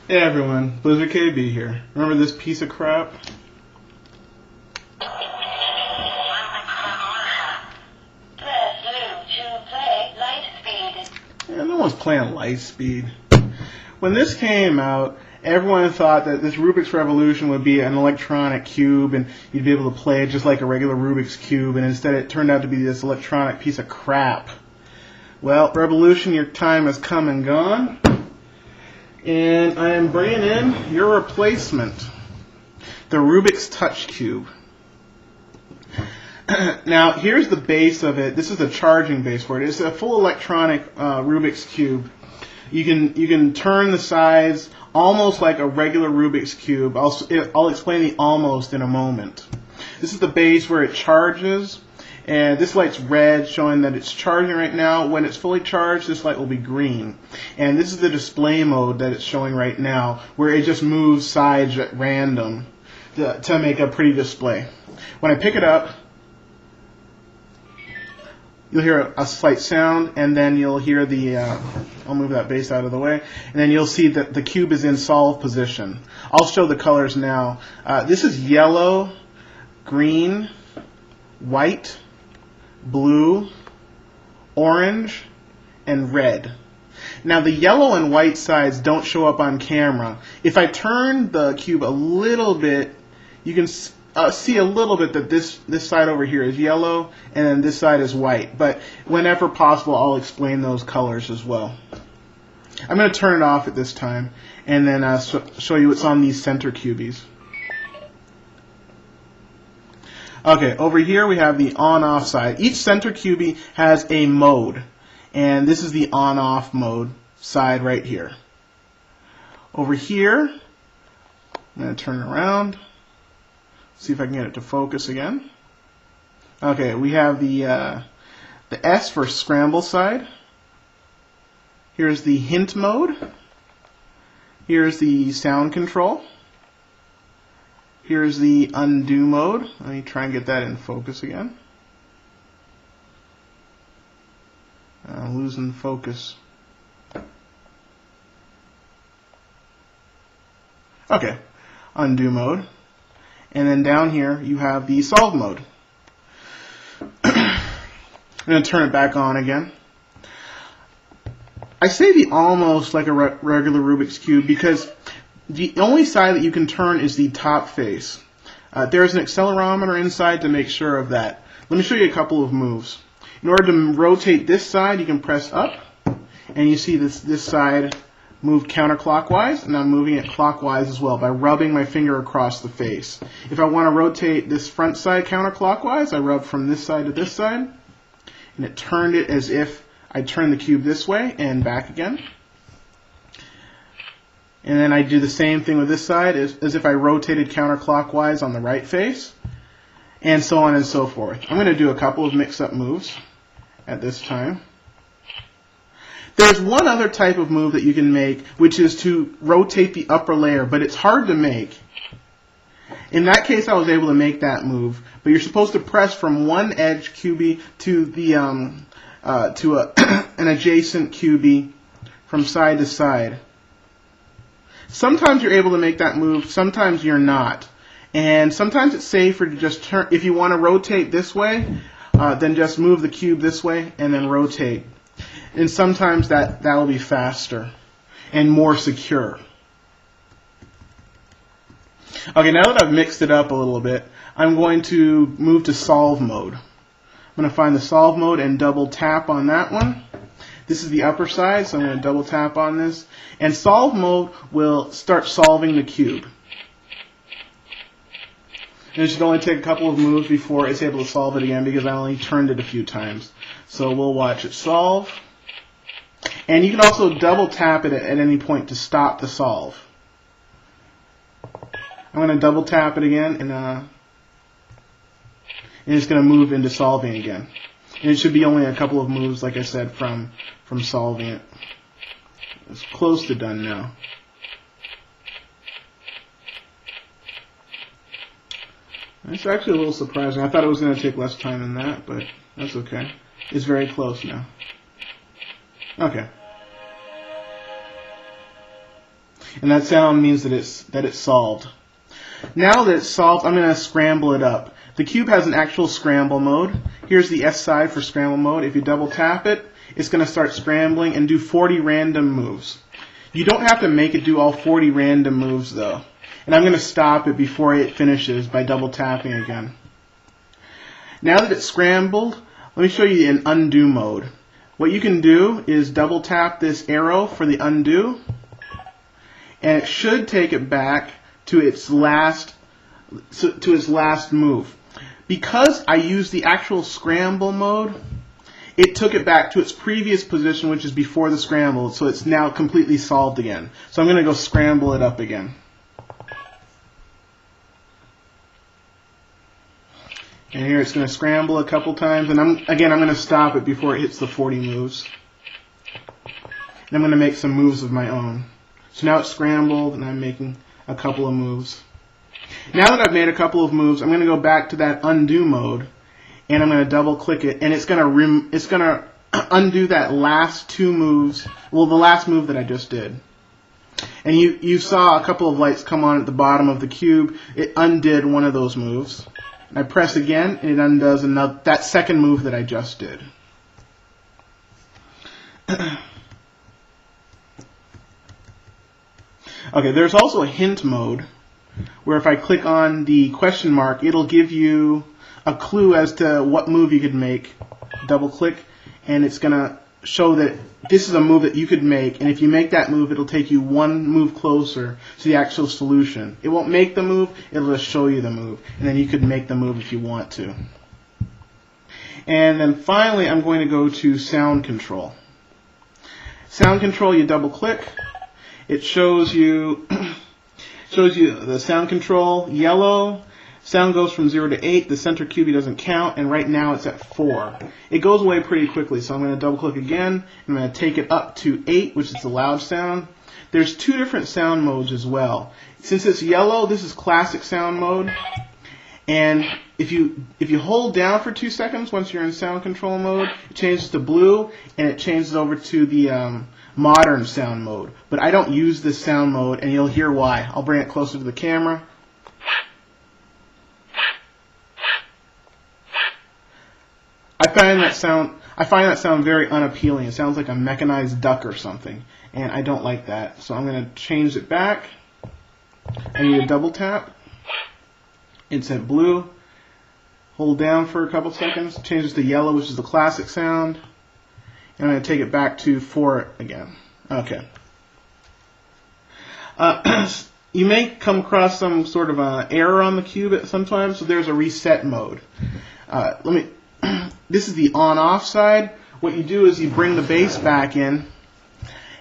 Hey everyone, Blizzard KB here. Remember this piece of crap? Yeah, no one's playing Lightspeed. When this came out, everyone thought that this Rubik's Revolution would be an electronic cube and you'd be able to play it just like a regular Rubik's Cube, and instead it turned out to be this electronic piece of crap. Well, Revolution, your time has come and gone. And I am bringing in your replacement, the Rubik's TouchCube. Now, here's the base of it. This is the charging base for it. It's a full electronic Rubik's Cube. You can turn the sides almost like a regular Rubik's Cube. I'll explain the almost in a moment. This is the base where it charges. And this light's red, showing that it's charging right now. When it's fully charged, this light will be green. And this is the display mode that it's showing right now, where it just moves sides at random to make a pretty display. When I pick it up, you'll hear a slight sound, and then you'll hear the, I'll move that base out of the way, and then you'll see that the cube is in solve position. I'll show the colors now. This is yellow, green, white, blue, orange, and red. Now the yellow and white sides don't show up on camera. If I turn the cube a little bit, you can see a little bit that this side over here is yellow and then this side is white. But whenever possible, I'll explain those colors as well. I'm going to turn it off at this time and then show you what's on these center cubies. Okay, over here we have the on-off side. Each center cubie has a mode, and this is the on-off mode side right here. Over here, I'm going to turn it around, see if I can get it to focus again. Okay, we have the S for scramble side. Here's the hint mode. Here's the sound control. Here's the undo mode. Let me try and get that in focus again. I'm losing focus. Okay, undo mode. And then down here you have the solve mode. I'm going to turn it back on again. I say the almost like a regular Rubik's Cube because the only side that you can turn is the top face. There's an accelerometer inside to make sure of that. Let me show you a couple of moves. In order to rotate this side, you can press up, and you see this side move counterclockwise, and I'm moving it clockwise as well by rubbing my finger across the face. If I want to rotate this front side counterclockwise, I rub from this side to this side, and it turned it as if I turned the cube this way and back again. And then I do the same thing with this side as if I rotated counterclockwise on the right face, and so on and so forth. I'm going to do a couple of mix-up moves at this time. There's one other type of move that you can make, which is to rotate the upper layer, but it's hard to make. In that case, I was able to make that move, but you're supposed to press from one edge cubie to the an adjacent cubie from side to side. Sometimes you're able to make that move, sometimes you're not. And sometimes it's safer to just turn, if you want to rotate this way, then just move the cube this way and then rotate. And sometimes that will be faster and more secure. Okay, now that I've mixed it up a little bit, I'm going to move to solve mode. I'm going to find the solve mode and double tap on that one. This is the upper side, so I'm going to double tap on this. And solve mode will start solving the cube. And it should only take a couple of moves before it's able to solve it again because I only turned it a few times. So we'll watch it solve. And you can also double tap it at any point to stop the solve. I'm going to double tap it again and it's going to move into solving again. And it should be only a couple of moves, like I said, from solving it. It's close to done now. It's actually a little surprising. I thought it was going to take less time than that, but that's okay. It's very close now. Okay. And that sound means that it's solved. Now that it's solved, I'm going to scramble it up. The cube has an actual scramble mode. Here's the S side for scramble mode. If you double tap it, it's going to start scrambling and do 40 random moves. You don't have to make it do all 40 random moves though. And I'm going to stop it before it finishes by double tapping again. Now that it's scrambled, let me show you in undo mode. What you can do is double tap this arrow for the undo, and it should take it back to its last move. Because I used the actual scramble mode, it took it back to its previous position, which is before the scramble, so it's now completely solved again. So I'm going to go scramble it up again. And here it's going to scramble a couple times, and I'm going to stop it before it hits the 40 moves. And I'm going to make some moves of my own. So now it's scrambled, and I'm making a couple of moves. Now that I've made a couple of moves, I'm going to go back to that undo mode, and I'm going to double click it, and it's going to undo that last two moves, well, the last move that I just did. And you saw a couple of lights come on at the bottom of the cube. It undid one of those moves. And I press again, and it undoes that second move that I just did. Okay, there's also a hint mode, where if I click on the question mark, it'll give you a clue as to what move you could make. Double click, and it's going to show that this is a move that you could make, and if you make that move, it'll take you one move closer to the actual solution. It won't make the move, it'll just show you the move, and then you could make the move if you want to. And then finally, I'm going to go to sound control. Sound control, you double click. It shows you the sound control, yellow. Sound goes from 0 to 8. The center QB doesn't count, and right now it's at 4. It goes away pretty quickly, so I'm going to double click again, and I'm going to take it up to 8, which is the loud sound. There's two different sound modes as well. Since it's yellow, this is classic sound mode, and if you hold down for 2 seconds once you're in sound control mode, it changes to blue, and it changes over to the modern sound mode. But I don't use this sound mode, and you'll hear why. I'll bring it closer to the camera. I find that sound very unappealing. It sounds like a mechanized duck or something, and I don't like that. So I'm going to change it back. I need a double tap. It's at blue. Hold down for a couple seconds. Changes to yellow, which is the classic sound. And I'm going to take it back to 4 again. Okay. You may come across some sort of error on the cube sometimes, so there's a reset mode. This is the on-off side. What you do is you bring the bass back in.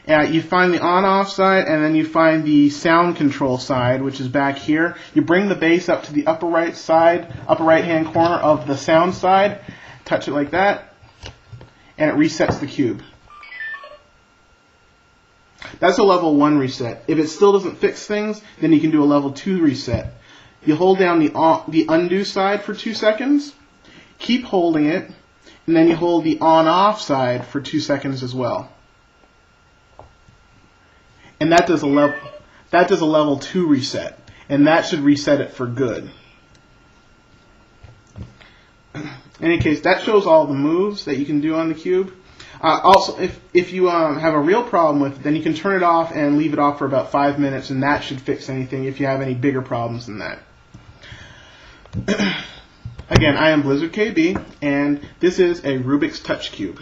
You find the on-off side, and then you find the sound control side, which is back here. You bring the bass up to the upper right-hand corner of the sound side. Touch it like that, and it resets the cube. That's a level 1 reset. If it still doesn't fix things, then you can do a level 2 reset. You hold down the undo side for 2 seconds. Keep holding it, and then you hold the on-off side for 2 seconds as well. And that does a level 2 reset, and that should reset it for good. In any case, that shows all the moves that you can do on the cube. Also, if you have a real problem with it, then you can turn it off and leave it off for about 5 minutes, and that should fix anything if you have any bigger problems than that. Again, I am Blizzard KB, and this is a Rubik's TouchCube.